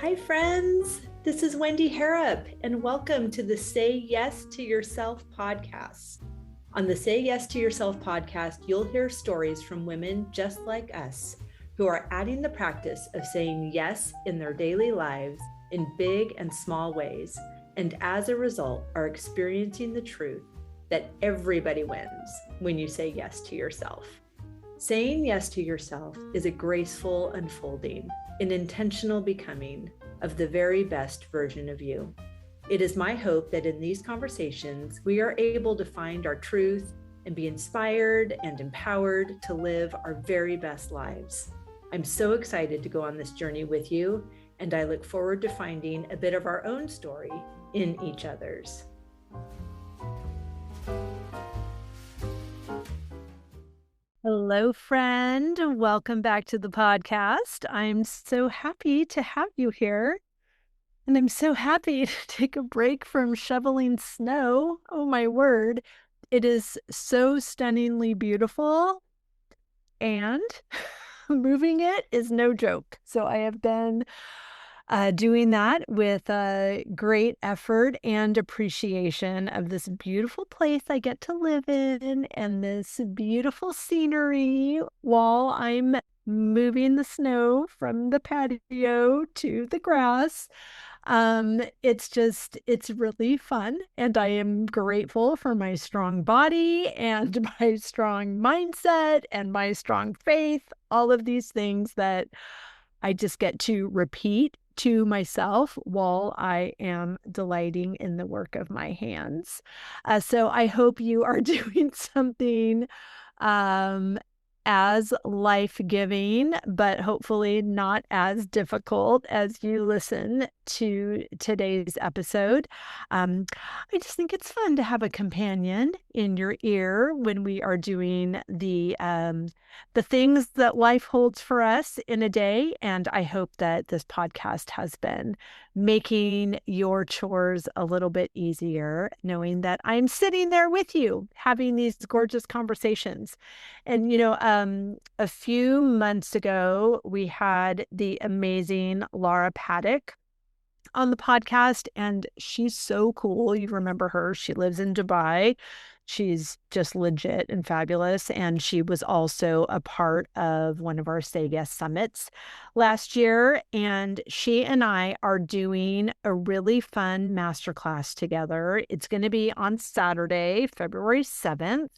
Hi, friends. This is Wendy Harrop, and welcome to the Say Yes to Yourself podcast. On the Say Yes to Yourself podcast, you'll hear stories from women just like us who are adding the practice of saying yes in their daily lives in big and small ways, and as a result, are experiencing the truth that everybody wins when you say yes to yourself. Saying yes to yourself is a graceful unfolding, an intentional becoming of the very best version of you. It is my hope that in these conversations, we are able to find our truth and be inspired and empowered to live our very best lives. I'm so excited to go on this journey with you, and I look forward to finding a bit of our own story in each other's. Hello, friend. Welcome back to the podcast. I'm so happy to have you here. And I'm so happy to take a break from shoveling snow. Oh, my word. It is so stunningly beautiful. And moving it is no joke. So I have been doing that with great effort and appreciation of this beautiful place I get to live in and this beautiful scenery while I'm moving the snow from the patio to the grass. It's really fun, and I am grateful for my strong body and my strong mindset and my strong faith, all of these things that I just get to repeat to myself while I am delighting in the work of my hands. So I hope you are doing something as life-giving, but hopefully not as difficult as you listen to today's episode. I just think it's fun to have a companion in your ear when we are doing the things that life holds for us in a day. And I hope that this podcast has been making your chores a little bit easier, knowing that I'm sitting there with you having these gorgeous conversations. And, a few months ago, we had the amazing Laura Patac on the podcast, and she's so cool. You remember her. She lives in Dubai. She's just legit and fabulous. And she was also a part of one of our Say Yes summits last year. And she and I are doing a really fun masterclass together. It's going to be on Saturday, February 7th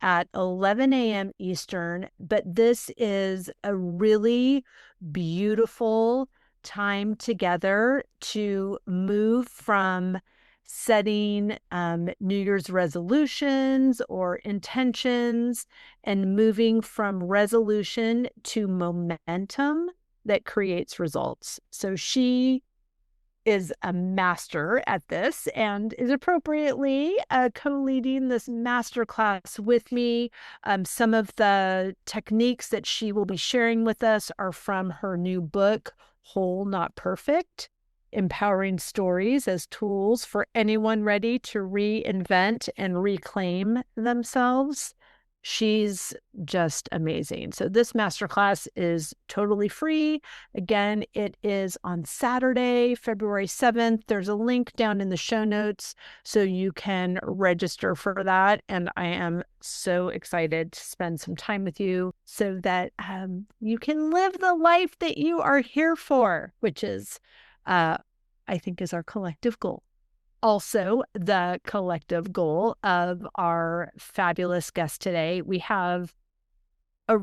at 11 a.m. Eastern. But this is a really beautiful time together to move from setting New Year's resolutions or intentions and moving from resolution to momentum that creates results. So she is a master at this and is appropriately co-leading this masterclass with me. Some of the techniques that she will be sharing with us are from her new book, Whole Not Perfect: Empowering Stories as Tools for Anyone Ready to Reinvent and Reclaim Themselves. She's just amazing. So this masterclass is totally free. Again, it is on Saturday, February 7th. There's a link down in the show notes so you can register for that. And I am so excited to spend some time with you so that you can live the life that you are here for, which is, I think, is our collective goal. Also, the collective goal of our fabulous guest today. We have a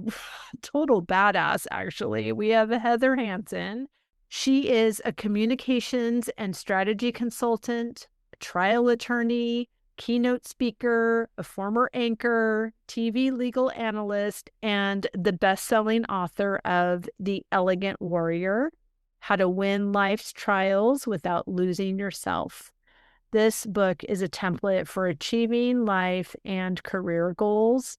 total badass, actually. We have Heather Hansen. She is a communications and strategy consultant, a trial attorney, keynote speaker, a former anchor, TV legal analyst, and the best-selling author of The Elegant Warrior: How to Win Life's Trials Without Losing Yourself. This book is a template for achieving life and career goals.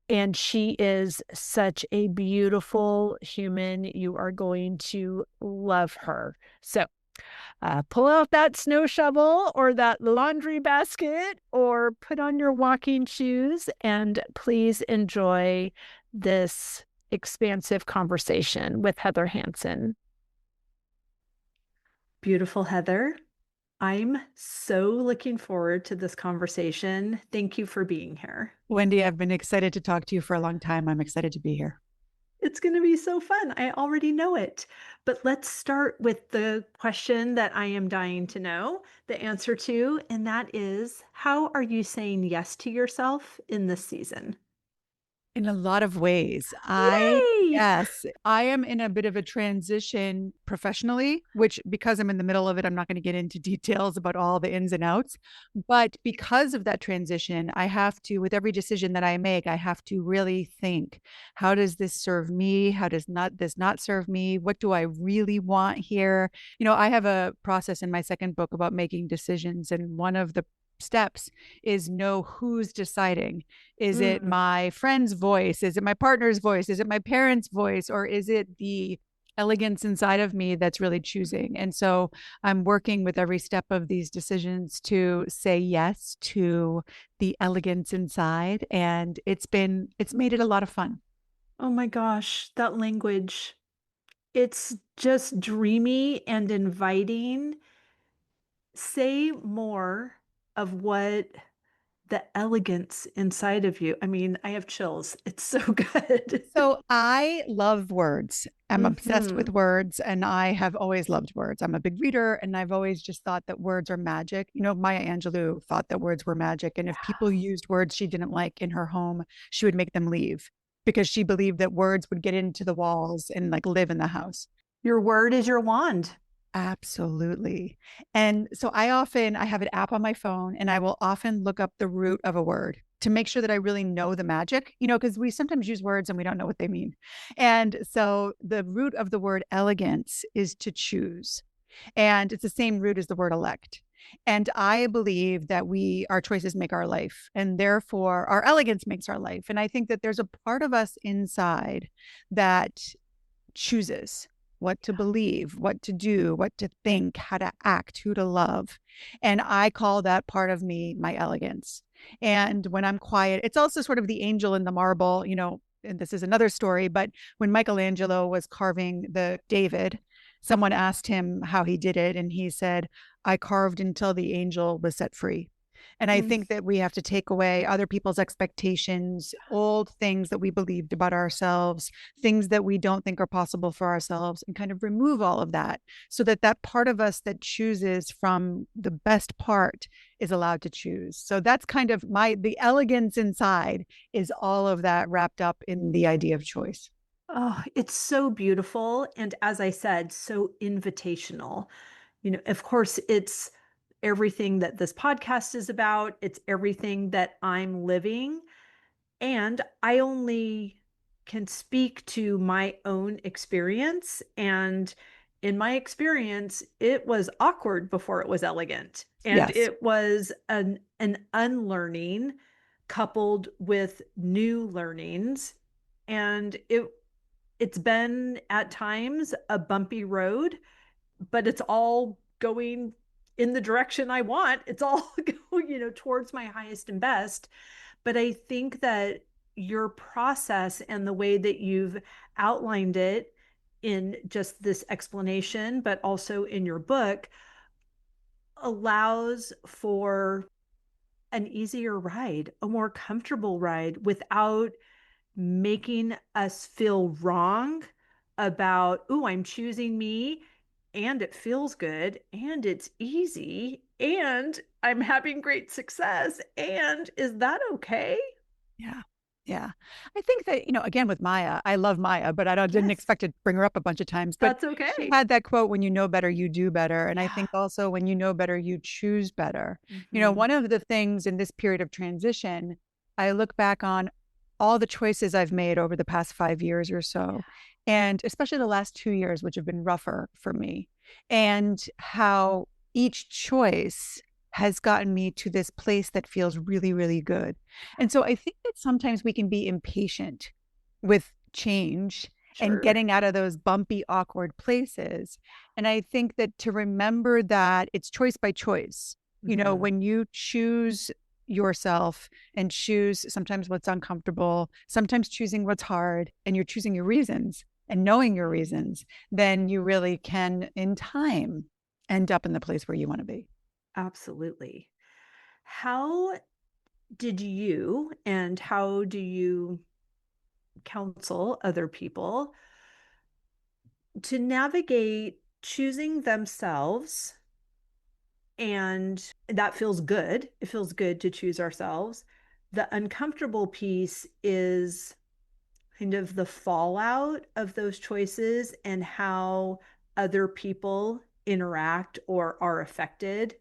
And she is such a beautiful human. You are going to love her. So pull out that snow shovel or that laundry basket or put on your walking shoes and please enjoy this expansive conversation with Heather Hansen. Beautiful Heather. I'm so looking forward to this conversation. Thank you for being here. Wendy, I've been excited to talk to you for a long time. I'm excited to be here. It's going to be so fun. I already know it. But let's start with the question that I am dying to know the answer to, and that is how are you saying yes to yourself in this season? In a lot of ways. Yay! Yes, I am in a bit of a transition professionally, which because I'm in the middle of it, I'm not going to get into details about all the ins and outs. But because of that transition, I have to, with every decision that I make, I have to really think, how does this serve me? How does not this not serve me? What do I really want here? I have a process in my second book about making decisions, and one of the steps is know who's deciding. Is it Mm. my friend's voice? Is it my partner's voice? Is it my parents' voice? Or is it the elegance inside of me that's really choosing? And so I'm working with every step of these decisions to say yes to the elegance inside. And it's made it a lot of fun. Oh my gosh, that language. It's just dreamy and inviting. Say more of what the elegance inside of you. I mean, I have chills. It's so good. So I love words. I'm obsessed with Mhm. words and I have always loved words. I'm a big reader and I've always just thought that words are magic. Maya Angelou thought that words were magic. And if people used words she didn't like in her home, she would make them leave because she believed that words would get into the walls and like live in the house. Your word is your wand. Absolutely. And so I have an app on my phone and I will often look up the root of a word to make sure that I really know the magic, because we sometimes use words and we don't know what they mean. And so the root of the word elegance is to choose. And it's the same root as the word elect. And I believe that our choices make our life and therefore our elegance makes our life. And I think that there's a part of us inside that chooses what to believe, what to do, what to think, how to act, who to love. And I call that part of me my elegance. And when I'm quiet, it's also sort of the angel in the marble, and this is another story, but when Michelangelo was carving the David, someone asked him how he did it. And he said, I carved until the angel was set free. And I Mm. think that we have to take away other people's expectations, old things that we believed about ourselves, things that we don't think are possible for ourselves, and kind of remove all of that so that that part of us that chooses from the best part is allowed to choose. So that's kind of the elegance inside is all of that wrapped up in the idea of choice. Oh, it's so beautiful. And as I said, so invitational. Of course, it's everything that this podcast is about, it's everything that I'm living. And I only can speak to my own experience. And in my experience, it was awkward before it was elegant. And Yes. it was an unlearning coupled with new learnings. And it's been at times a bumpy road, but it's all going in the direction I want. It's all going, towards my highest and best. But I think that your process and the way that you've outlined it in just this explanation, but also in your book, allows for an easier ride, a more comfortable ride without making us feel wrong about, oh, I'm choosing me and it feels good and it's easy and I'm having great success. And is that okay? Yeah. Yeah. I think that, again, with Maya, I love Maya, but didn't Yes, expect to bring her up a bunch of times. But that's she okay. had that quote, when you know better, you do better. And I Yeah. think also when you know better, you choose better. Mm-hmm. One of the things in this period of transition, I look back on all the choices I've made over the past 5 years or so, and especially the last 2 years, which have been rougher for me, and how each choice has gotten me to this place that feels really, really good. And so I think that sometimes we can be impatient with change and Sure. getting out of those bumpy, awkward places. And I think that to remember that it's choice by choice. Mm-hmm. When you choose yourself and choose sometimes what's uncomfortable, sometimes choosing what's hard, and you're choosing your reasons and knowing your reasons, then you really can, in time, end up in the place where you want to be. Absolutely. How did you and how do you counsel other people to navigate choosing themselves? And that feels good. It feels good to choose ourselves. The uncomfortable piece is kind of the fallout of those choices and how other people interact or are affected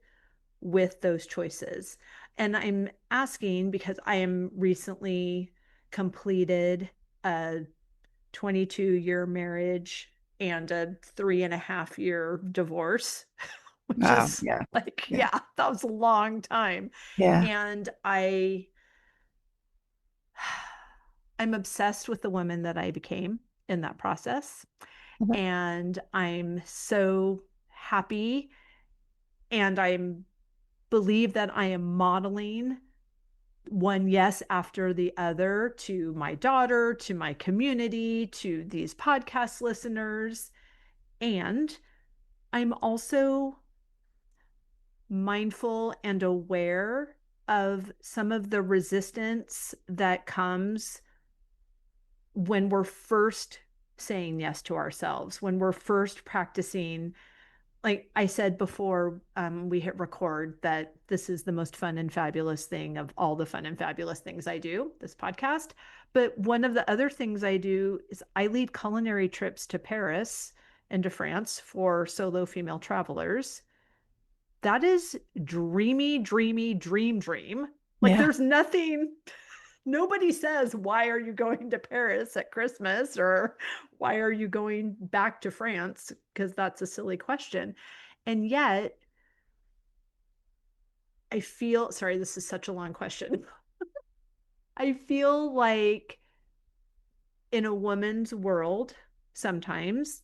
with those choices. And I'm asking because I am recently completed a 22-year marriage and a 3.5 year divorce, which Wow. is Yeah. like, Yeah. yeah, that was a long time. Yeah. And I'm obsessed with the woman that I became in that process. Okay. And I'm so happy and I'm believe that I am modeling one yes after the other to my daughter, to my community, to these podcast listeners. And I'm also mindful and aware of some of the resistance that comes when we're first saying yes to ourselves, when we're first practicing. Like I said before, we hit record, that this is the most fun and fabulous thing of all the fun and fabulous things I do, this podcast. But one of the other things I do is I lead culinary trips to Paris and to France for solo female travelers. That is dreamy, dreamy, dream. Like Yeah. there's nothing, nobody says, why are you going to Paris at Christmas? Or why are you going back to France? Because that's a silly question. And yet, I feel, sorry, this is such a long question. I feel like in a woman's world, sometimes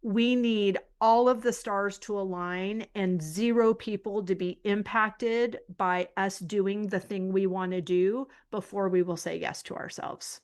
we need all of the stars to align and zero people to be impacted by us doing the thing we want to do before we will say yes to ourselves.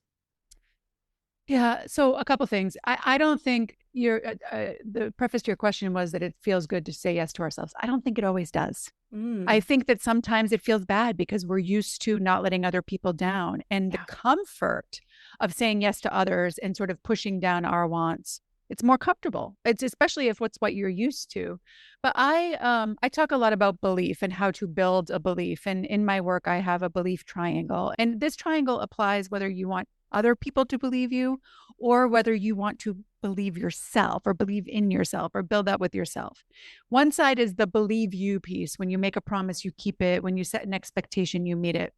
Yeah. So a couple things. I don't think the preface to your question was that it feels good to say yes to ourselves. I don't think it always does. I Mm, think that sometimes it feels bad because we're used to not letting other people down, and the yeah. comfort of saying yes to others and sort of pushing down our wants. It's more comfortable. It's especially if what's what you're used to. But I talk a lot about belief and how to build a belief. And in my work, I have a belief triangle. And this triangle applies whether you want other people to believe you or whether you want to believe yourself or believe in yourself or build that with yourself. One side is the believe you piece. When you make a promise, you keep it. When you set an expectation, you meet it.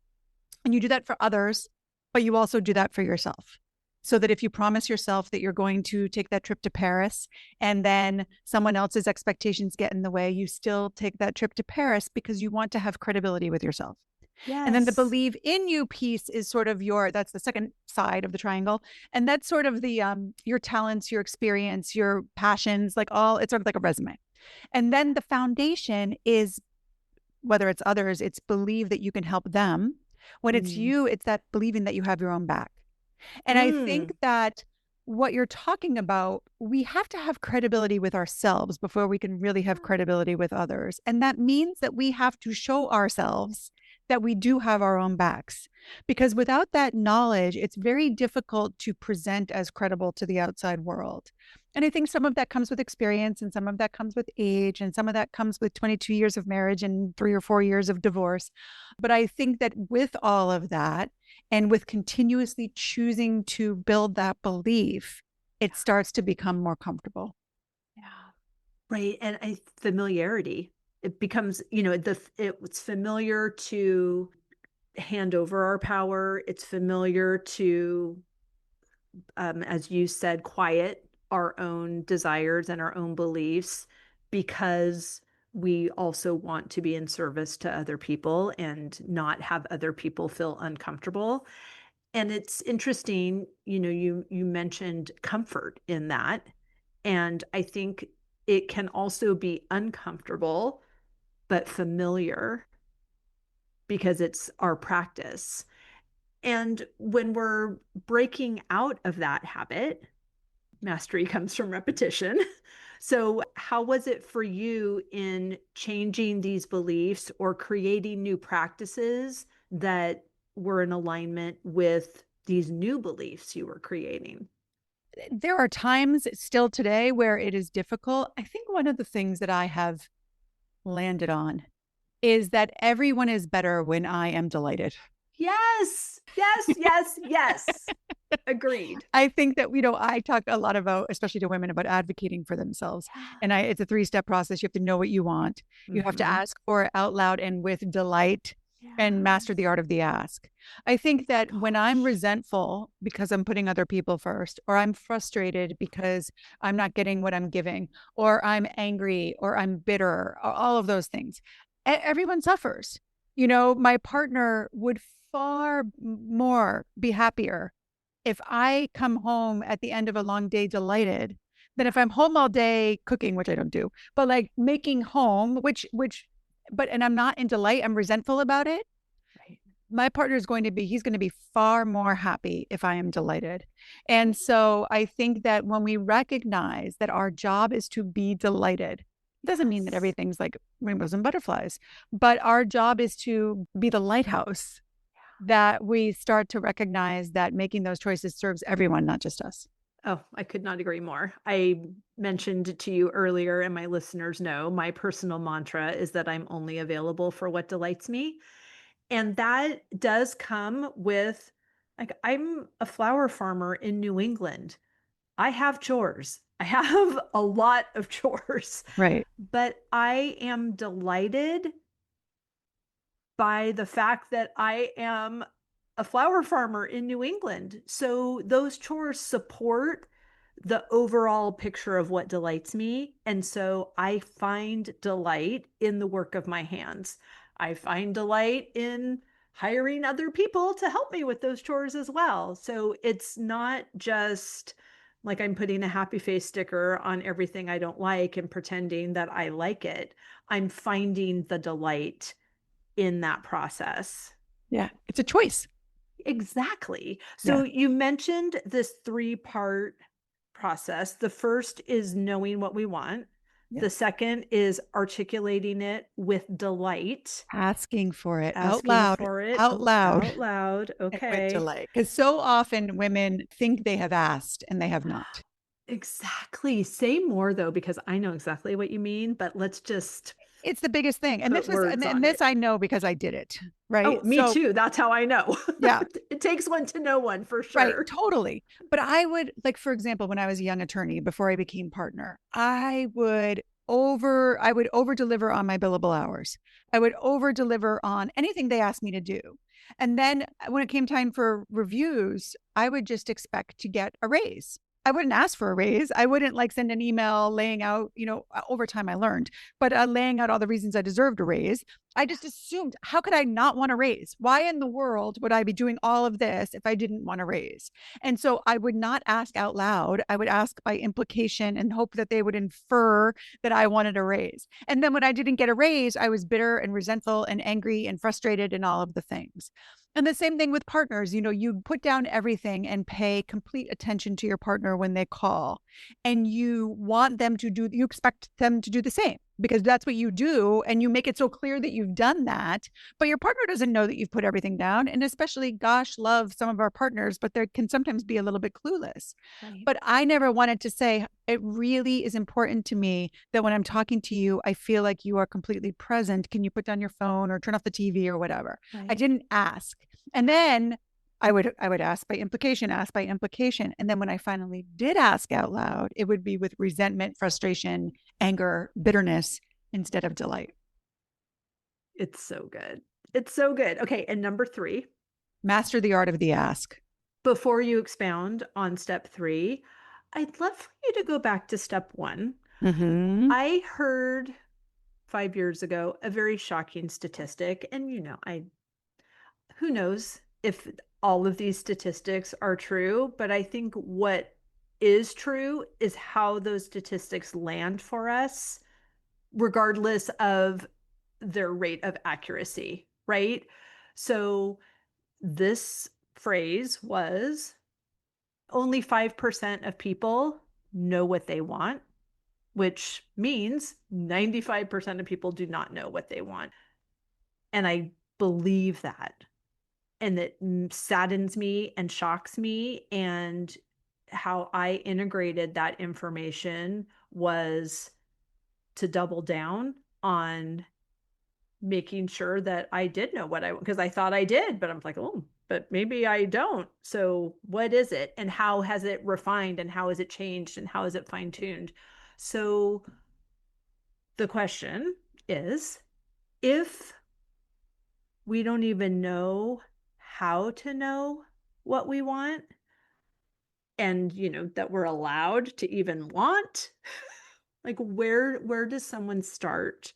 And you do that for others, but you also do that for yourself. So that if you promise yourself that you're going to take that trip to Paris and then someone else's expectations get in the way, you still take that trip to Paris because you want to have credibility with yourself. And then the Yes. believe in you piece is sort of that's the second side of the triangle. And that's sort of the your talents, your experience, your passions, like all it's sort of like a resume. And then the foundation is whether it's others, it's believe that you can help them. When it's Mm. you, it's that believing that you have your own back. And I think Mm. that what you're talking about, we have to have credibility with ourselves before we can really have credibility with others. And that means that we have to show ourselves that we do have our own backs. Because without that knowledge, it's very difficult to present as credible to the outside world. And I think some of that comes with experience, and some of that comes with age, and some of that comes with 22 years of marriage and 3 or 4 years of divorce. But I think that with all of that, and with continuously choosing to build that belief, it starts to become more comfortable. Yeah. Right. And familiarity. It becomes, it's familiar to hand over our power. It's familiar to, as you said, quiet our own desires and our own beliefs because we also want to be in service to other people and not have other people feel uncomfortable. And it's interesting, you mentioned comfort in that. And I think it can also be uncomfortable, but familiar because it's our practice. And when we're breaking out of that habit, mastery comes from repetition. So, how was it for you in changing these beliefs or creating new practices that were in alignment with these new beliefs you were creating? There are times still today where it is difficult. I think one of the things that I have landed on is that everyone is better when I am delighted. Yes, yes, yes, yes. Agreed. I think that, I talk a lot about, especially to women, about advocating for themselves. Yeah. And it's a three-step process. You have to know what you want. You have to Mhm. ask for it out loud and with delight and master the Yes. art of the ask. I think that when I'm Gosh. resentful because I'm putting other people first, or I'm frustrated because I'm not getting what I'm giving, or I'm angry, or I'm bitter, all of those things, everyone suffers. My partner would far more be happier if I come home at the end of a long day delighted than if I'm home all day cooking, which I don't do, but like making home, and I'm not in delight, I'm resentful about it. Right. My partner is going to be, he's going to be far more happy if I am delighted. And so I think that when we recognize that our job is to be delighted, it doesn't mean that Yes. everything's like rainbows and butterflies, but our job is to be the lighthouse, that we start to recognize that making those choices serves everyone, not just us. Oh, I could not agree more. I mentioned to you earlier, and my listeners know my personal mantra is that I'm only available for what delights me. And that does come with, like, I'm a flower farmer in New England. I have chores. I have a lot of chores, Right. but I am delighted by the fact that I am a flower farmer in New England. So those chores support the overall picture of what delights me. And so I find delight in the work of my hands. I find delight in hiring other people to help me with those chores as well. So it's not just like I'm putting a happy face sticker on everything I don't like and pretending that I like it. I'm finding the delight in that process. Yeah. It's a choice. Exactly. Yeah. So you mentioned this three-part process. The first is knowing what we want. Yeah. The second is articulating it with delight, Asking for it asking for it out loud, out loud. and with Okay. delight. Because so often women think they have asked and they have not. Exactly. Say more though, because I know exactly what you mean, but let's just It's the biggest thing. And put words and on this it. I know because I did it. Right. Oh, me So, too. That's how I know. yeah. It takes one to know one for Right, sure. totally. But I would, like, for example, when I was a young attorney before I became partner, I would over deliver on my billable hours. I would over deliver on anything they asked me to do. And then when it came time for reviews, I would just expect to get a raise. I wouldn't ask for a raise. I wouldn't like send an email laying out, over time I learned, but laying out all the reasons I deserved a raise. I just assumed, how could I not want a raise? Why in the world would I be doing all of this if I didn't want a raise? And so I would not ask out loud. I would ask by implication and hope that they would infer that I wanted a raise. And then when I didn't get a raise, I was bitter and resentful and angry and frustrated and all of the things. And the same thing with partners. You put down everything and pay complete attention to your partner when they call. And you expect them to do the same because that's what you do. And you make it so clear that you've done that. But your partner doesn't know that you've put everything down. And especially, gosh, love some of our partners, but they can sometimes be a little bit clueless. Right. But I never wanted to say, it really is important to me that when I'm talking to you, I feel like you are completely present. Can you put down your phone or turn off the TV or whatever? I Right. didn't ask. And then I would ask by implication. And then when I finally did ask out loud, it would be with resentment, frustration, anger, bitterness instead of delight. It's so good. It's so good. Okay, and number 3, Master the art of the ask. before you expound on step 3, I'd love for you to go back to step 1. Mm-hmm. I heard 5 years ago a very shocking statistic, and, I who knows if all of these statistics are true, but I think what is true is how those statistics land for us, regardless of their rate of accuracy, right? So this phrase was only 5% of people know what they want. which means 95% of people do not know what they want. And I believe that. And it saddens me and shocks me. And how I integrated that information was to double down on making sure that I did know what I, because I thought I did, but I'm like, oh, but maybe I don't. So what is it? And how has it refined, and how has it changed, and how is it fine tuned? So the question is, if we don't even know how to know what we want, and that we're allowed to even want, like where does someone start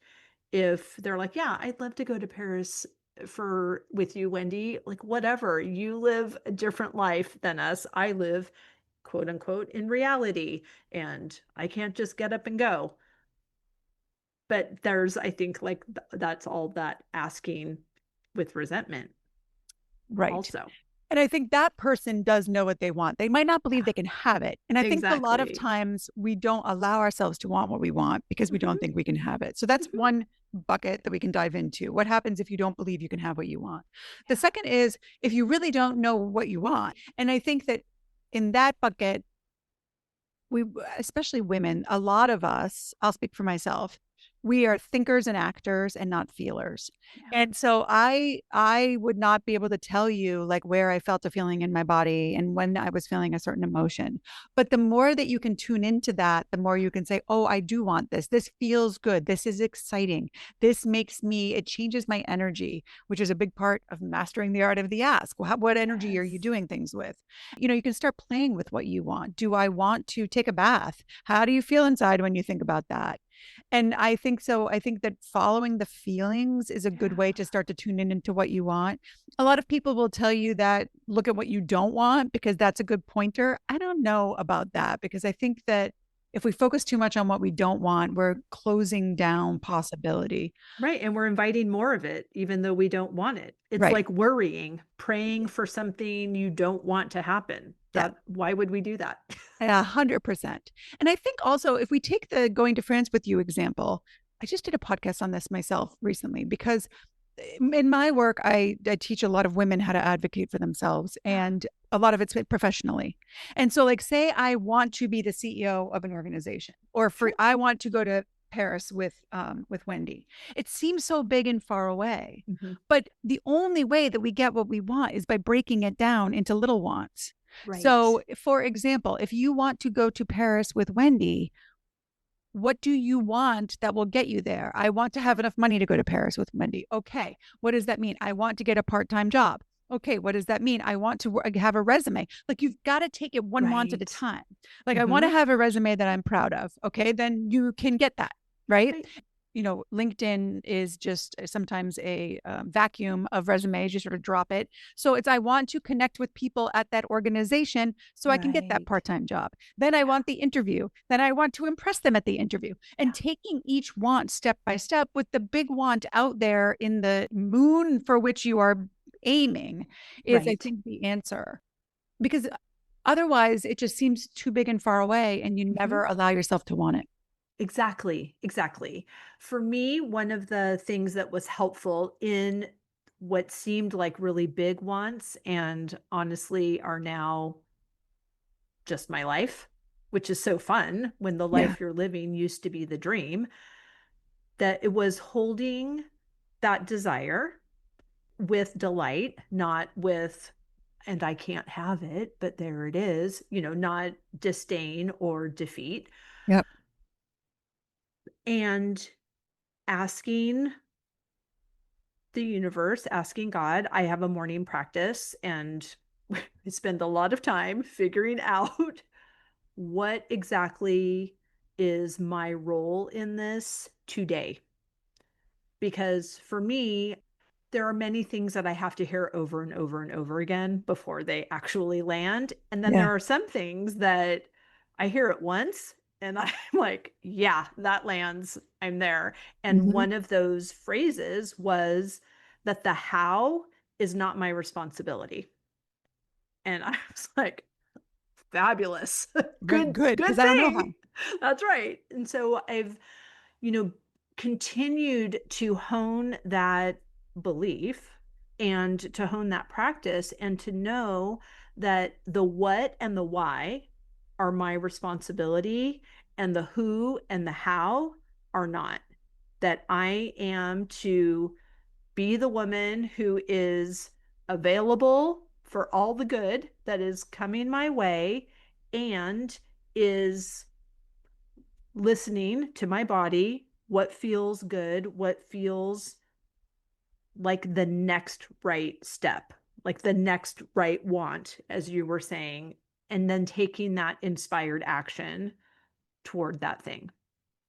if they're like, yeah, I'd love to go to Paris for with you, Wendy, like whatever, you live a different life than us, I live quote unquote in reality, and I can't just get up and go. But there's, I think, like that's all that asking with resentment Right. also. And I think that person does know what they want. They might not believe Yeah, they can have it. And I think a lot of exactly. times we don't allow ourselves to want what we want because we don't Hmm. think we can have it. So that's Hmm. one bucket that we can dive into. What happens if you don't believe you can have what you want? The Yeah. second is if you really don't know what you want. And I think that in that bucket, we, especially women, a lot of us, I'll speak for myself, we are thinkers and actors and not feelers. Yeah. And so I would not be able to tell you like where I felt a feeling in my body and when I was feeling a certain emotion. But the more that you can tune into that, the more you can say, "Oh, I do want this. This feels good. This is exciting. This makes me, it changes my energy," which is a big part of mastering the art of the ask. Well, what energy are you Yes. doing things with? You can start playing with what you want. Do I want to take a bath? How do you feel inside when you think about that? And I think so. I think that following the feelings is a good Yeah. way to start to tune in into what you want. A lot of people will tell you that look at what you don't want because that's a good pointer. I don't know about that because I think that if we focus too much on what we don't want, we're closing down possibility. Right. And we're inviting more of it, even though we don't want it. It's Right. like worrying, praying for something you don't want to happen. Yeah. Why would we do that? 100%. And I think also if we take the going to France with you example, I just did a podcast on this myself recently because in my work, I teach a lot of women how to advocate for themselves Yeah. and a lot of it's professionally. And so like say I want to be the CEO of an organization or for Sure. I want to go to Paris with Wendy. It seems so big and far away. Hmm. But the only way that we get what we want is by breaking it down into little wants. Right. So, for example, if you want to go to Paris with Wendy, what do you want that will get you there? I want to have enough money to go to Paris with Wendy. Okay. What does that mean? I want to get a part time job. Okay. What does that mean? I want to have a resume. Like you've got to take it one want at a Right. time. Like I want to Hmm. have a resume that I'm proud of. Okay. Then you can get that. Right. Right. LinkedIn is just sometimes a vacuum of resumes. You sort of drop it. So it's, I want to connect with people at that organization so I can get that Right. part time job. Then I want the interview. Then I want to impress them at the interview. Yeah. And taking each want step by step with the big want out there in the moon for which you are aiming is, I Right. think, the answer. Because otherwise, it just seems too big and far away, and you Hmm. never allow yourself to want it. Exactly. Exactly. For me, one of the things that was helpful in what seemed like really big wants, and honestly are now just my life, which is so fun when the Yeah. life you're living used to be the dream, that it was holding that desire with delight, not with, and I can't have it, but there it is, not disdain or defeat, Yep. and asking the universe, asking God. I have a morning practice, and I spend a lot of time figuring out what exactly is my role in this today. Because for me, there are many things that I have to hear over and over and over again before they actually land. And then Yeah. there are some things that I hear it once and I'm like, yeah, that lands. I'm there. And Hmm. one of those phrases was that the how is not my responsibility. And I was like, fabulous. Right, good, good, because good I don't know how. thing. That's right. And so I've, you know, continued to hone that belief and to hone that practice and to know that the what and the why are my responsibility and the who and the how are not. That I am to be the woman who is available for all the good that is coming my way and is listening to my body, what feels good, what feels like the next right step, like the next right want, as you were saying, and then taking that inspired action toward that thing.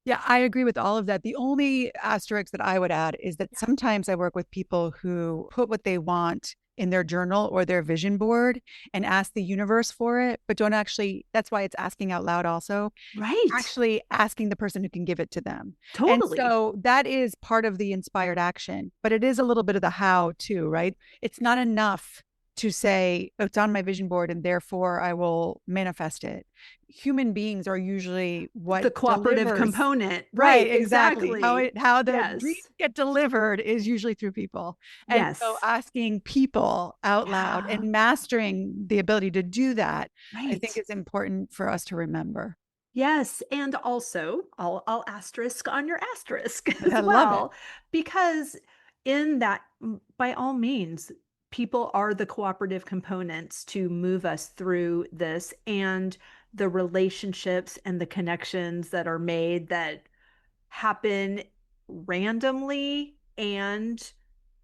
Yeah, I agree with all of that. The only asterisk that I would add is that sometimes I work with people who put what they want in their journal or their vision board and ask the universe for it, but don't actually, that's why it's asking out loud also, Right. actually asking the person who can give it to them. And Totally. so that is part of the inspired action, but it is a little bit of the how too, right? It's not enough to say, oh, it's on my vision board and therefore I will manifest it. Human beings are usually what The cooperative delivers. component. Right, Right. exactly. Exactly. How the dreams Yes. get delivered is usually through people. And so Yes. asking people out loud Yeah. and mastering the ability to do that, I think Right. is important for us to remember. Yes, and also I'll asterisk on your asterisk as I love it. well, because in that, by all means, people are the cooperative components to move us through this, and the relationships and the connections that are made that happen randomly and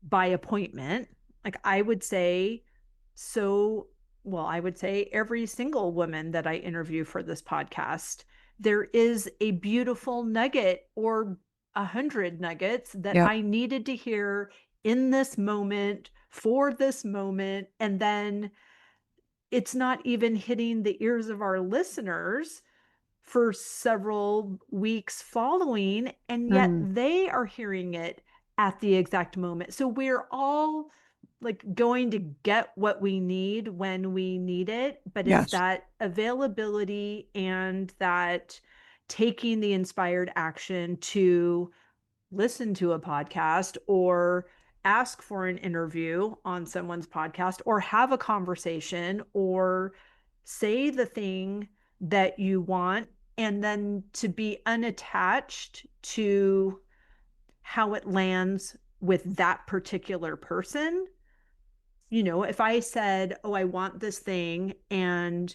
by appointment. Like I would say, so, well, I would say every single woman that I interview for this podcast, there is a beautiful nugget or 100 nuggets that Yep. I needed to hear in this moment for this moment. And then it's not even hitting the ears of our listeners for several weeks following, and yet Mm, they are hearing it at the exact moment. So we're all like going to get what we need when we need it, but it's yes. that availability and that taking the inspired action to listen to a podcast or ask for an interview on someone's podcast or have a conversation or say the thing that you want, and then to be unattached to how it lands with that particular person. You know, if I said, oh, I want this thing, and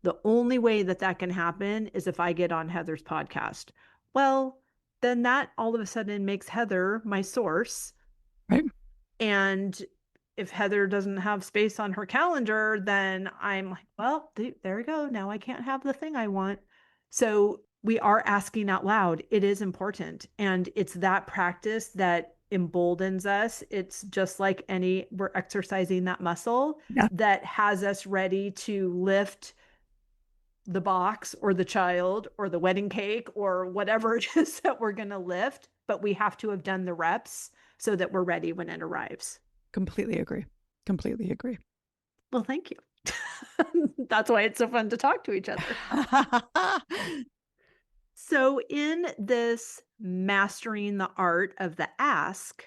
the only way that that can happen is if I get on Heather's podcast. Well, then that all of a sudden makes Heather my source. Right. And if Heather doesn't have space on her calendar, then I'm like, well, there we go. Now I can't have the thing I want. So we are asking out loud. It is important. And it's that practice that emboldens us. It's just like we're exercising that muscle Yeah. that has us ready to lift the box or the child or the wedding cake or whatever it is that we're going to lift, but we have to have done the reps so that we're ready when it arrives. Completely agree. Completely agree. Well, thank you. That's why it's so fun to talk to each other. So, in this mastering the art of the ask,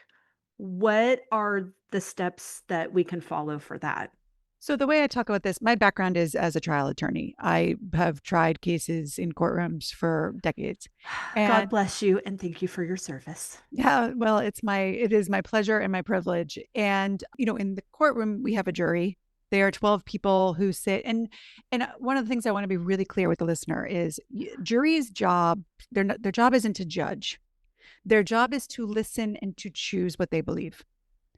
what are the steps that we can follow for that? So the way I talk about this, my background is as a trial attorney. I have tried cases in courtrooms for decades. God And bless you and thank you for your service. yeah, well, it is my pleasure and my privilege. And in the courtroom we have a jury. There are 12 people who sit, and one of the things I want to be really clear with the listener is jury's job, their job isn't to judge. Their job is to listen and to choose what they believe.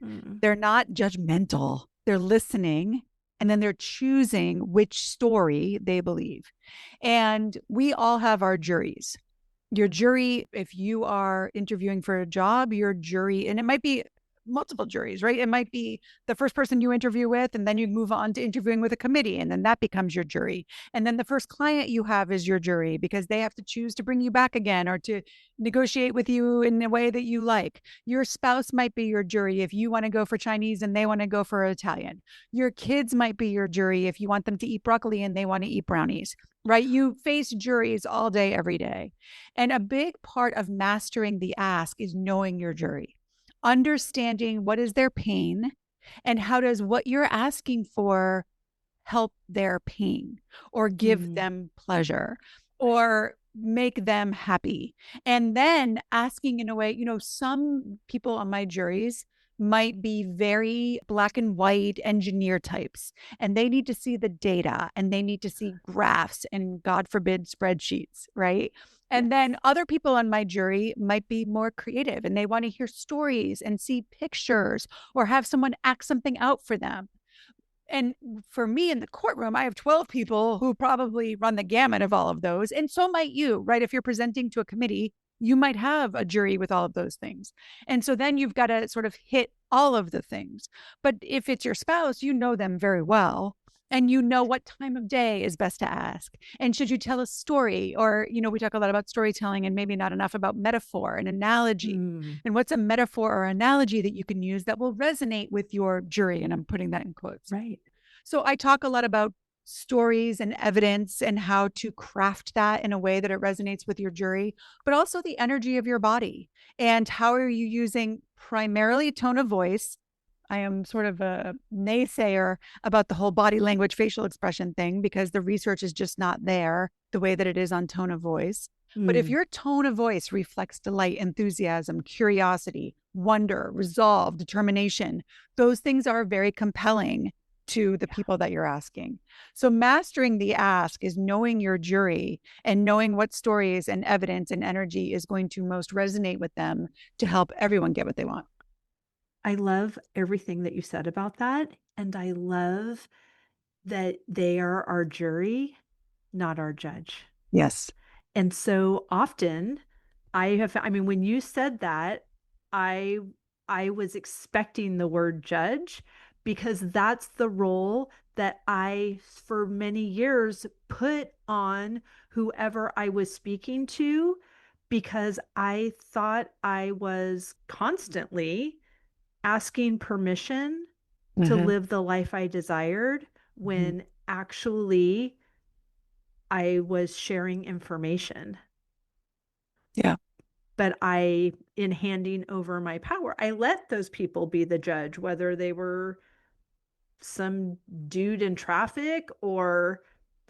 Mm. They're not judgmental. They're listening and then they're choosing which story they believe. And we all have our juries. Your jury, if you are interviewing for a job, your jury, and it might be multiple juries, right? It might be the first person you interview with, and then you move on to interviewing with a committee, and then that becomes your jury. And then the first client you have is your jury because they have to choose to bring you back again or to negotiate with you in a way that you like. Your spouse might be your jury if you want to go for Chinese and they want to go for Italian. Your kids might be your jury if you want them to eat broccoli and they want to eat brownies, right? You face juries all day, every day. And a big part of mastering the ask is knowing your jury, understanding what is their pain and how does what you're asking for help their pain or give Mm, them pleasure or make them happy. And then asking in a way, some people on my juries might be very black and white engineer types, and they need to see the data and they need to see graphs and, God forbid, spreadsheets, right? And yes. then other people on my jury might be more creative and they want to hear stories and see pictures or have someone act something out for them. And for me in the courtroom, I have 12 people who probably run the gamut of all of those. And so might you, right? If you're presenting to a committee, you might have a jury with all of those things. And so then you've got to sort of hit all of the things. But if it's your spouse, you know them very well. And you know what time of day is best to ask. And should you tell a story? Or, we talk a lot about storytelling and maybe not enough about metaphor and analogy. Mm, And what's a metaphor or analogy that you can use that will resonate with your jury? And I'm putting that in quotes. right. So I talk a lot about stories and evidence and how to craft that in a way that it resonates with your jury, but also the energy of your body and how are you using primarily tone of voice. I am sort of a naysayer about the whole body language facial expression thing because the research is just not there the way that it is on tone of voice. But if Mm, your tone of voice reflects delight, enthusiasm, curiosity, wonder, resolve, determination, those things are very compelling to the yeah. people that you're asking. So mastering the ask is knowing your jury and knowing what stories and evidence and energy is going to most resonate with them to help everyone get what they want. I love everything that you said about that. And I love that they are our jury, not our judge. Yes. And so often I mean, when you said that, I I was expecting the word judge because that's the role that I for many years put on whoever I was speaking to because I thought I was constantly asking permission to Mm-hmm. live the life I desired Mm-hmm. when actually I was sharing information. Yeah. But in handing over my power, I let those people be the judge, whether they were some dude in traffic or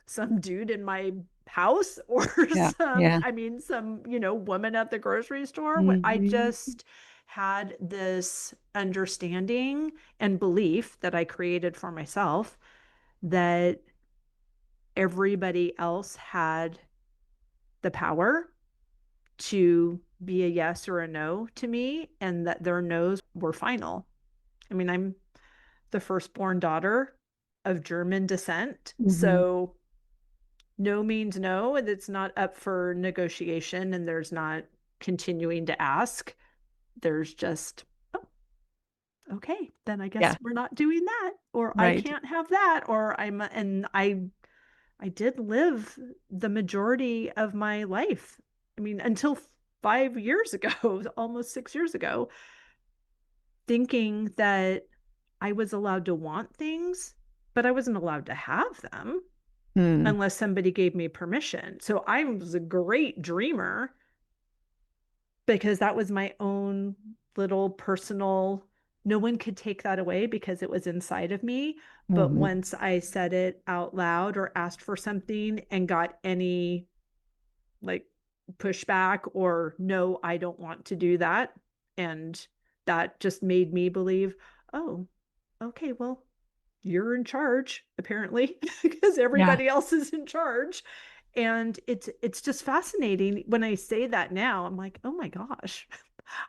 some dude in my house or Yeah. Yeah. some, woman at the grocery store. I Mm-hmm. just had this understanding and belief that I created for myself that everybody else had the power to be a yes or a no to me and that their no's were final. I mean, I'm the firstborn daughter of German descent. Mm-hmm. So no means no, and it's not up for negotiation, and there's not continuing to ask. There's just, oh, okay, then I guess Yeah. we're not doing that, or I Right. can't have that, or I did live the majority of my life. I mean, until 5 years ago, almost 6 years ago, thinking that I was allowed to want things, but I wasn't allowed to have them Mm. unless somebody gave me permission. So I was a great dreamer because that was my own little personal, no one could take that away because it was inside of me. But Mm-hmm. once I said it out loud or asked for something and got any like pushback or no, I don't want to do that. And that just made me believe, oh, okay, well, you're in charge apparently because Yeah. everybody else is in charge. And it's just fascinating when I say that now. I'm like, oh my gosh,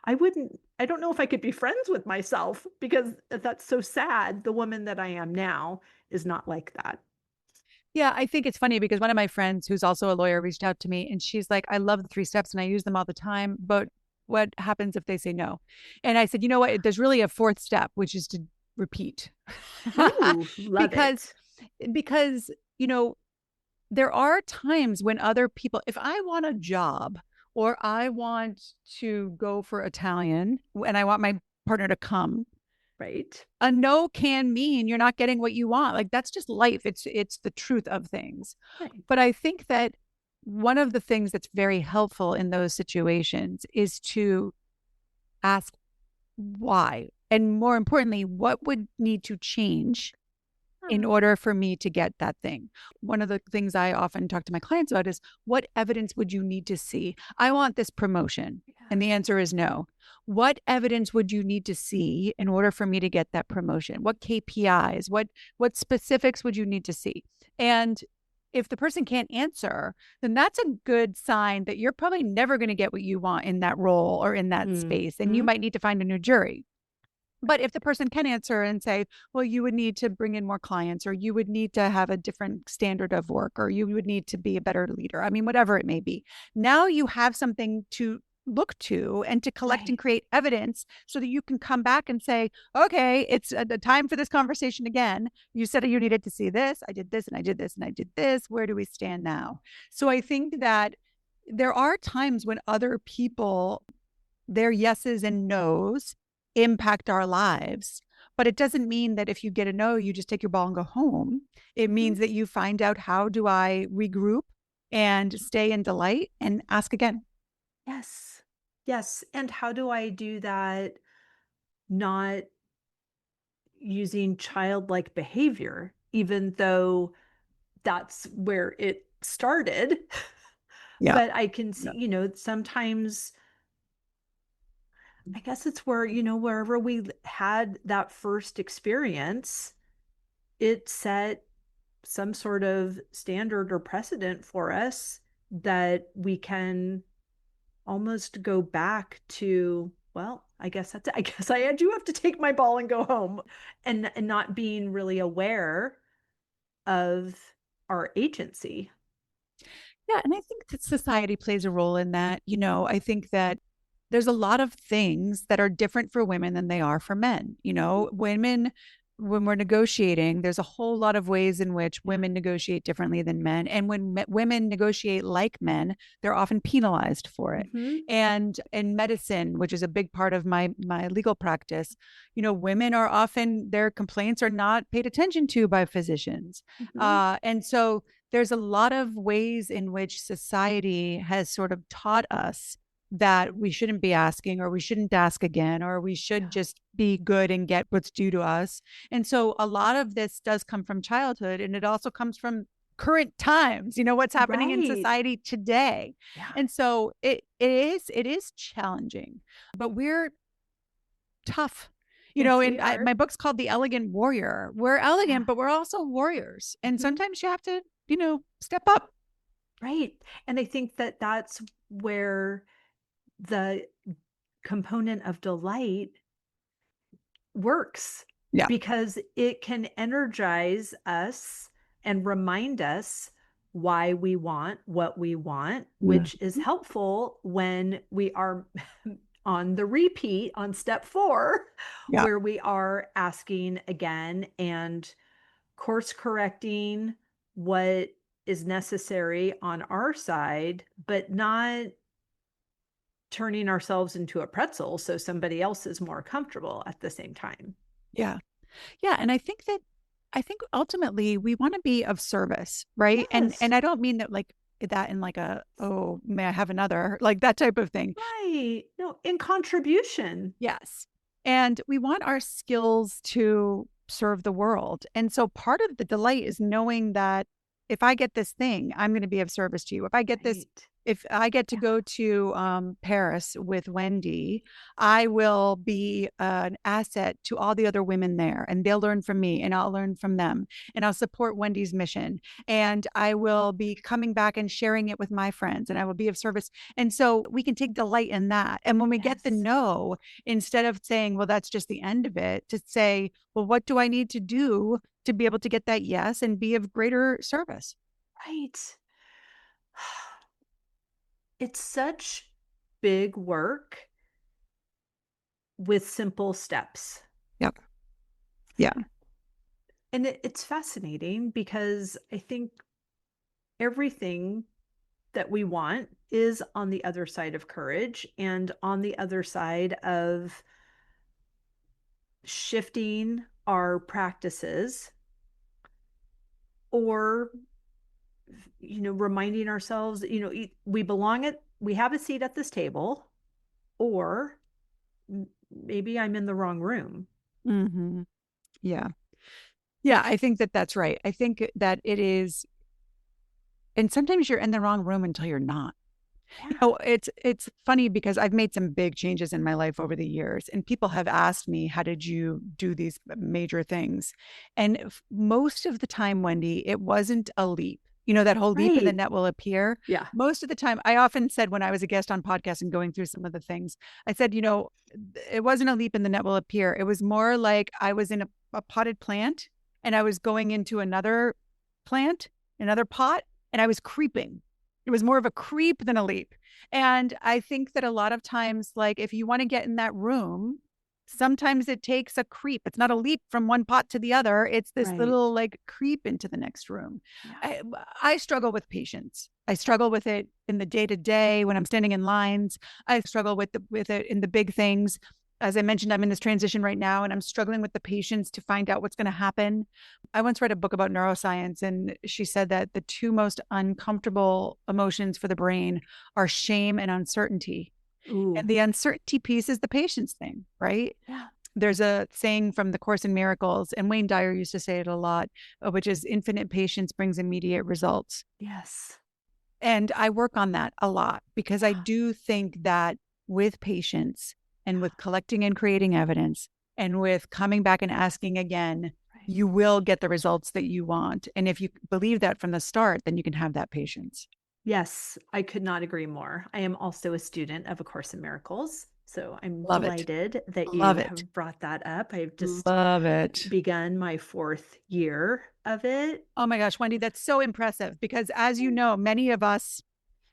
I don't know if I could be friends with myself because that's so sad. The woman that I am now is not like that. Yeah, I think it's funny because one of my friends who's also a lawyer reached out to me and she's like, I love the three steps and I use them all the time. But what happens if they say no? And I said, you know what? There's really a fourth step, which is to repeat. Ooh, love because it. because you know, there are times when other people, if I want a job or I want to go for Italian and I want my partner to come, Right. a no can mean you're not getting what you want. Like that's just life. It's the truth of things. Right. But I think that one of the things that's very helpful in those situations is to ask why. And more importantly, what would need to change in Ah, order for me to get that thing. One of the things I often talk to my clients about is what evidence would you need to see? I want this promotion. And yeah. the answer is no. What evidence would you need to see in order for me to get that promotion? What KPIs? What specifics would you need to see? And if the person can't answer, then that's a good sign that you're probably never going to get what you want in that role or in that space. And you Mhm. might need to find a new jury. But if the person can answer and say, well, you would need to bring in more clients, or you would need to have a different standard of work, or you would need to be a better leader. I mean, whatever it may be. Now you have something to look to and to collect and Right. create evidence so that you can come back and say, okay, it's the time for this conversation again. You said you needed to see this. I did this and I did this and I did this. Where do we stand now? So I think that there are times when other people, their yeses and nos impact our lives. But it doesn't mean that if you get a no, you just take your ball and go home. It Mhm. means that you find out, how do I regroup and stay in delight and ask again? Yes. Yes, and how do I do that not using childlike behavior, even though that's where it started? Yeah. But I can see, Yeah. sometimes I guess it's where, wherever we had that first experience, it set some sort of standard or precedent for us that we can almost go back to, well, I guess that's it. I guess I do have to take my ball and go home, and not being really aware of our agency. Yeah, and I think that society plays a role in that. I think that there's a lot of things that are different for women than they are for men. Mhm. Women, when we're negotiating, there's a whole lot of ways in which Yeah. women negotiate differently than men. And when women negotiate like men, they're often penalized for it. Hmm. And in medicine, which is a big part of my legal practice, women are often, their complaints are not paid attention to by physicians. Hmm. And so there's a lot of ways in which society has sort of taught us that we shouldn't be asking, or we shouldn't ask again, or we should Yeah. just be good and get what's due to us. And so a lot of this does come from childhood, and it also comes from current times, what's happening in Right. society today. Yeah. And so it is challenging, but we're tough. Yes, we And are. my book's called The Elegant Warrior. We're Yeah. elegant, but we're also warriors. And Hmm. sometimes you have to, step up. Right. And I think that that's where the component of delight works, Yeah. because it can energize us and remind us why we want what we want, Mhm. which is helpful when we are on the repeat on step 4, Yeah. where we are asking again and course correcting what is necessary on our side, but not turning ourselves into a pretzel so somebody else is more comfortable at the same time. Yeah. Yeah, and I think ultimately we want to be of service, right? And Yes. and I don't mean that like that in like a, oh, may I have another, like that type of thing. Right. No, in contribution. Yes. And we want our skills to serve the world. And so part of the delight is knowing that if I get this thing, I'm going to be of service to you. Right. If I get to Yeah. go to Paris with Wendy, I will be an asset to all the other women there, and they'll learn from me, and I'll learn from them, and I'll support Wendy's mission. And I will be coming back and sharing it with my friends, and I will be of service. And so we can take delight in that. And when we get the Yes. no, instead of saying, well, that's just the end of it, to say, well, what do I need to do to be able to get that yes and be of greater service? Right. It's such big work, with simple steps. Yep. Yeah. And it's fascinating because I think everything that we want is on the other side of courage and on the other side of shifting our practices or reminding ourselves we belong at we have a seat at this table, or maybe I'm in the wrong room. Hmm. Yeah. Yeah. I think that that's right. I think that it is. And sometimes you're in the wrong room until you're not. Yeah. It's funny because I've made some big changes in my life over the years, and people have asked me, how did you do these major things? And most of the time, Wendy, it wasn't a leap. That whole leap and the Right. net will appear. Yeah. Most of the time, I often said when I was a guest on podcasts and going through some of the things, I said, it wasn't a leap and the net will appear. It was more like I was in a potted plant and I was going into another plant, another pot, and I was creeping. It was more of a creep than a leap. And I think that a lot of times, like if you want to get in that room, sometimes it takes a creep. It's not a leap from one pot to the other. It's this Right. little like creep into the next room. Yeah. I, I struggle with patience. I struggle with it in the day to day when I'm standing in lines. I struggle with it in the big things. As I mentioned, I'm in this transition right now and I'm struggling with the patience to find out what's going to happen. I once read a book about neuroscience, and she said that the two most uncomfortable emotions for the brain are shame and uncertainty. Ooh. And the uncertainty piece is the patience thing, right? Yeah. There's a saying from the Course in Miracles, and Wayne Dyer used to say it a lot, which is infinite patience brings immediate results. Yes. And I work on that a lot because I Yeah. do think that with patience and with collecting and creating evidence and with coming back and asking again, Right. you will get the results that you want. And if you believe that from the start, then you can have that patience. Yes, I could not agree more. I am also a student of A Course in Miracles, so I'm Love it. delighted that Love you it. have brought that up. I've just Love it. begun my fourth year of it. Oh my gosh, Wendy, that's so impressive because as you know, many of us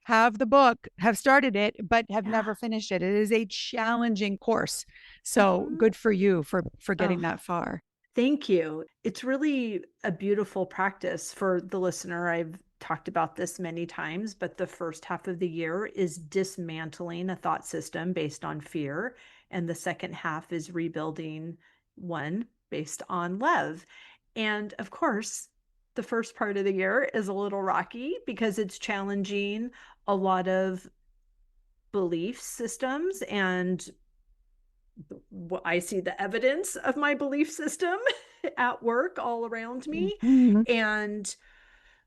have the book, have started it, but have Yeah. never finished it. It is a challenging course. So Mhm. good for you for getting Oh, that far. thank you. It's really a beautiful practice for the listener. I've talked about this many times, but the first half of the year is dismantling a thought system based on fear, and the second half is rebuilding one based on love. And of course, the first part of the year is a little rocky because it's challenging a lot of belief systems and I see the evidence of my belief system at work all around me. Mhm. And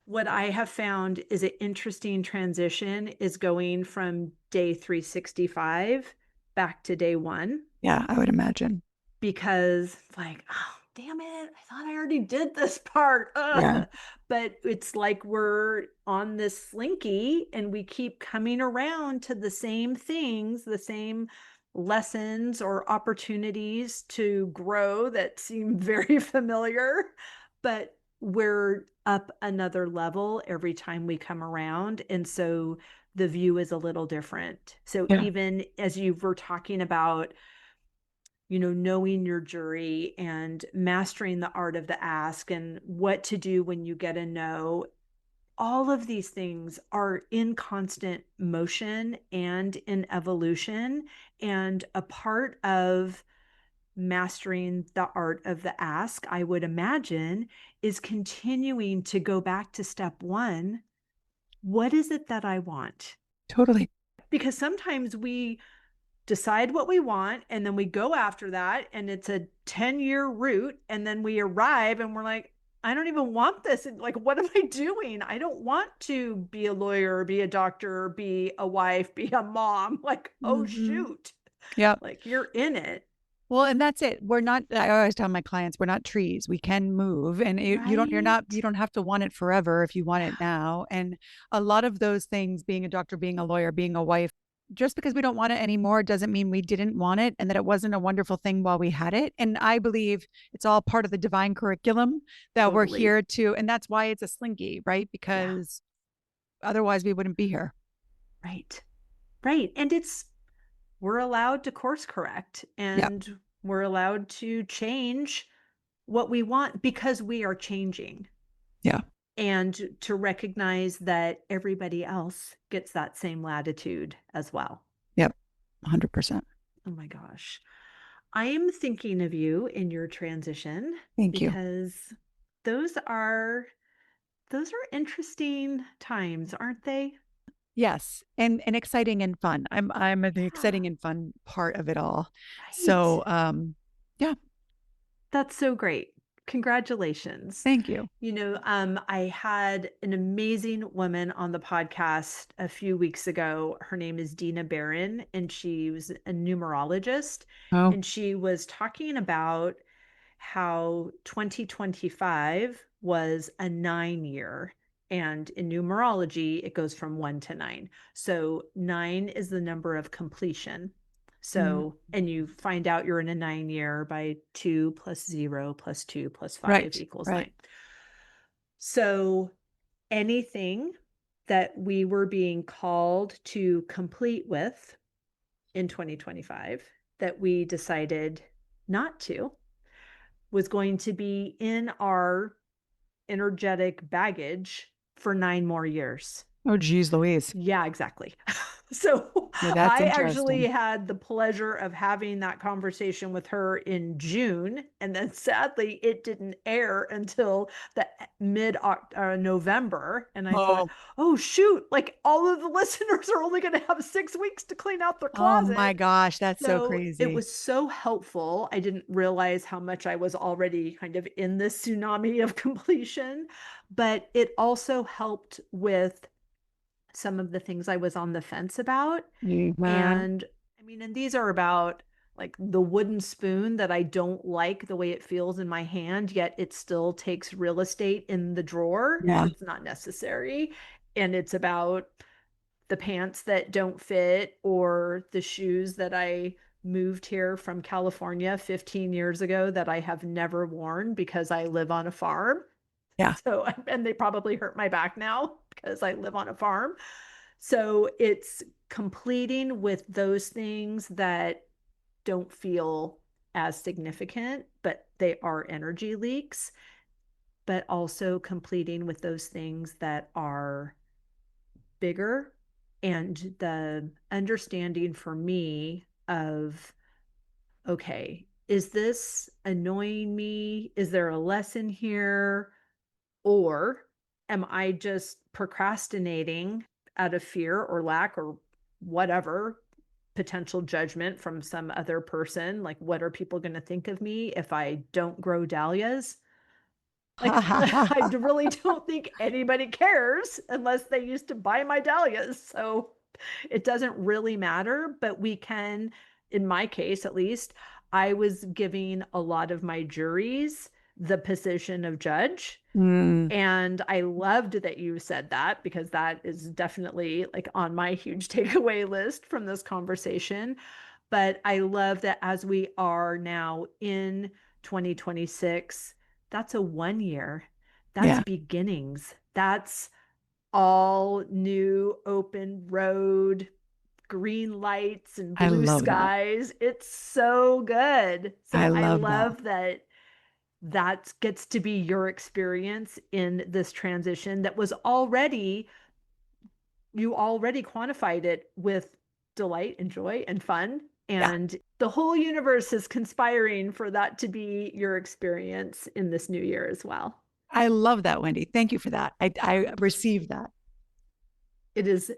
what I have found is an interesting transition is going from day 365 back to day one, Yeah, I would imagine. because like, oh, damn it, I thought I already did this part. Yeah. Ugh. But it's like we're on this slinky and we keep coming around to the same things, the same lessons or opportunities to grow that seem very familiar, but we're up another level every time we come around. And so the view is a little different. So Yeah. even as you were talking about knowing your jury and mastering the art of the ask and what to do when you get a no, all of these things are in constant motion and in evolution. And a part of mastering the art of the ask, I would imagine, is continuing to go back to step one. What is it that I want? Totally. Because sometimes we decide what we want and then we go after that and it's a 10-year route and then we arrive and we're like, I don't even want this. And like, what am I doing? I don't want to be a lawyer, be a doctor, be a wife, be a mom. Like, oh Hmm. shoot, Yeah. like you're in it. Well, and that's it. We're not, I always tell my clients, we're not trees. We can move and you Right. don't have to want it forever if you want it Yeah. now. And a lot of those things, being a doctor, being a lawyer, being a wife, just because we don't want it anymore doesn't mean we didn't want it and that it wasn't a wonderful thing while we had it. And I believe it's all part of the divine curriculum that we're Totally. here to, and that's why it's a slinky, right? Yeah. Because otherwise we wouldn't be here. Right. Right. And it's we're allowed to course correct Yep. and we're allowed to change what we want because we are changing, Yeah. and to recognize that everybody else gets that same latitude as well. Yep. 100%. Oh my gosh. I am thinking of you in your transition Thank you. because those are those are interesting times, aren't they? Yes, and exciting and fun. I'm the Yeah, exciting and fun part of it all. right. So, yeah, That's so great. Congratulations. thank you. I had an amazing woman on the podcast a few weeks ago. Her name is Dina Barron, and she was a numerologist. Oh, And she was talking about how 2025 was a 9 year. And in numerology, it goes from 1 to 9. So 9 is the number of completion. mm, So, and you find out you're in a 9 year by 2 plus 0 plus 2 plus 5 right, equals right. 9. So anything that we were being called to complete with in 2025 that we decided not to was going to be in our energetic baggage for 9 more years. Oh, geez, Louise. Yeah, exactly. So Yeah, that's I actually interesting. had the pleasure of having that conversation with her in June. And then sadly, it didn't air until the mid November. And I thought, Oh, oh, shoot, like all of the listeners are only going to have 6 weeks to clean out their oh my closet. gosh, that's so So it crazy. was so helpful. I didn't realize how much I was already kind of in this tsunami of completion, but it also helped with some of the things I was on the fence about. Man. And I mean, and these are about like the wooden spoon that I don't like the way it feels in my hand, yet it still takes real estate in the drawer and Yeah, it's not necessary. And it's about the pants that don't fit or the shoes that I moved here from California 15 years ago that I have never worn because I live on a farm. yeah. So, and they probably hurt my back now because I live on a farm. So it's completing with those things that don't feel as significant, but they are energy leaks, but also completing with those things that are bigger, and the understanding for me of, okay, is this annoying me? Is there a lesson here? Or am I just procrastinating out of fear or lack or whatever potential judgment from some other person? Like, what are people going to think of me if I don't grow dahlias? Like, I really don't think anybody cares unless they used to buy my dahlias. So it doesn't really matter, but we can, in my case at least, I was giving a lot of my juries the position of judge. Mm, And I loved that you said that because that is definitely like on my huge takeaway list from this conversation. But I love that as we are now in 2026, that's a 1 year. That's yeah, beginnings. That's all new open road, green lights and I blue love that. skies. It's so good. I So I love that. love that that gets to be your experience in this transition that was already, you already quantified it with delight and joy and fun, Yeah, and the whole universe is conspiring for that to be your experience in this new year as well. I love that, Wendy. Thank you for that. I received that. It is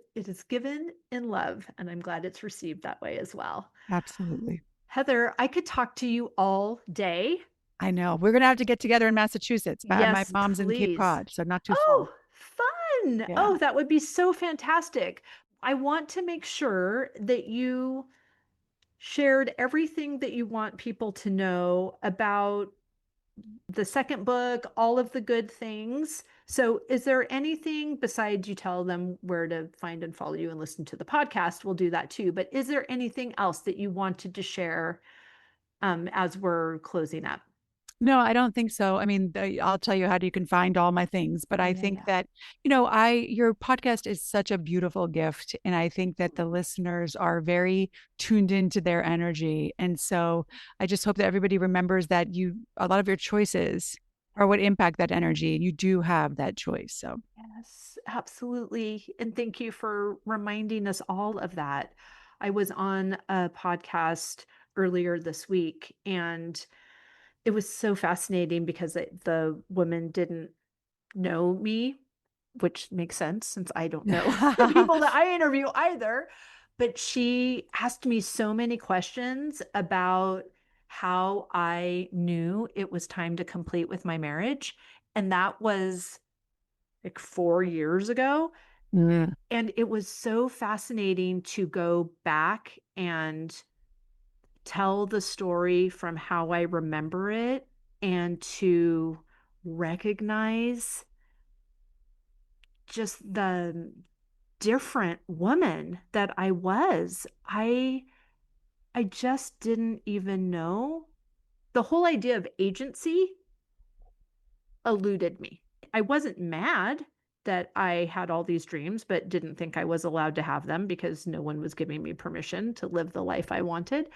given in love, and I'm glad it's received that way as well. Absolutely. Heather, I could talk to you all day. I know. We're gonna have to get together in Massachusetts. My Yes, mom's in Cape please. Cod, so not too far. Oh, fun. Yeah. Oh, that would be so fantastic. I want to make sure that you shared everything that you want people to know about the second book, all of the good things. So, is there anything besides you tell them where to find and follow you and listen to the podcast? We'll do that too. But is there anything else that you wanted to share as we're closing up? No, I don't think so. I mean, I'll tell you how you can find all my things, but I Yeah, think yeah. that, your podcast is such a beautiful gift. And I think that the listeners are very tuned into their energy. And so I just hope that everybody remembers that a lot of your choices are what impact that energy. And you do have that choice. So Yes, absolutely. And thank you for reminding us all of that. I was on a podcast earlier this week, and it was so fascinating because the woman didn't know me, which makes sense since I don't know the people that I interview either. But she asked me so many questions about how I knew it was time to complete with my marriage. And that was like 4 years ago. Mm, And it was so fascinating to go back and tell the story from how I remember it and to recognize just the different woman that I was. I just didn't even know. The whole idea of agency eluded me. I wasn't mad that I had all these dreams, but didn't think I was allowed to have them because no one was giving me permission to live the life I wanted.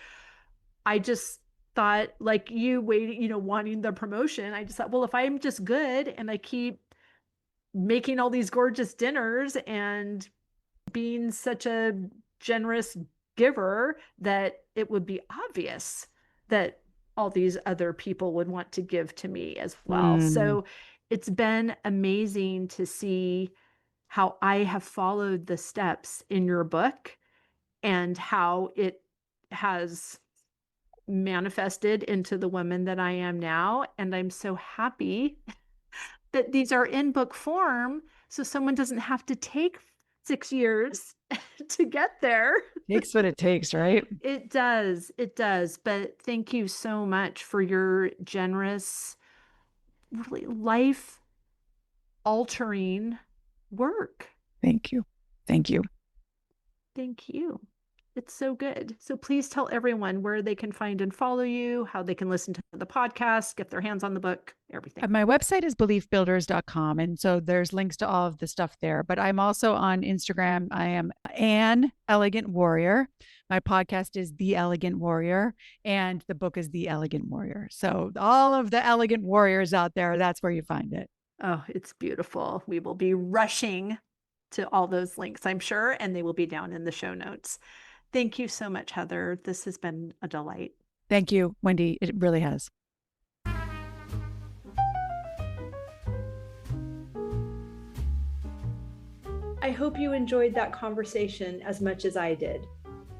I just thought, like you waiting, wanting the promotion. I just thought, well, if I'm just good and I keep making all these gorgeous dinners and being such a generous giver, that it would be obvious that all these other people would want to give to me as well. mm, So it's been amazing to see how I have followed the steps in your book and how it has manifested into the woman that I am now. And I'm so happy that these are in book form so someone doesn't have to take 6 years to get there. takes what it takes, right? It does. It does. But thank you so much for your generous, really life altering work. Thank you. Thank you. Thank you. It's so good. So please tell everyone where they can find and follow you, how they can listen to the podcast, get their hands on the book, everything. My website is beliefbuilders.com. And so there's links to all of the stuff there. But I'm also on Instagram. I am an elegant warrior. My podcast is The Elegant Warrior, and the book is The Elegant Warrior. So all of the elegant warriors out there, that's where you find it. Oh, it's beautiful. We will be rushing to all those links, I'm sure, and they will be down in the show notes. Thank you so much, Heather. This has been a delight. Thank you, Wendy. It really has. I hope you enjoyed that conversation as much as I did.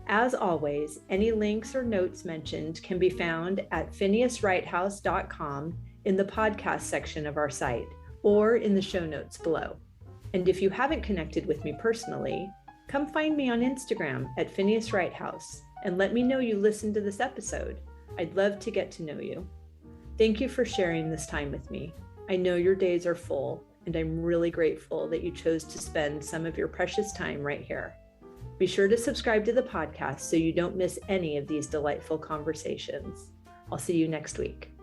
As always, any links or notes mentioned can be found at phineaswrighthouse.com in the podcast section of our site or in the show notes below. And if you haven't connected with me personally, come find me on Instagram at Phineas Wrighthouse and let me know you listened to this episode. I'd love to get to know you. Thank you for sharing this time with me. I know your days are full, and I'm really grateful that you chose to spend some of your precious time right here. Be sure to subscribe to the podcast so you don't miss any of these delightful conversations. I'll see you next week.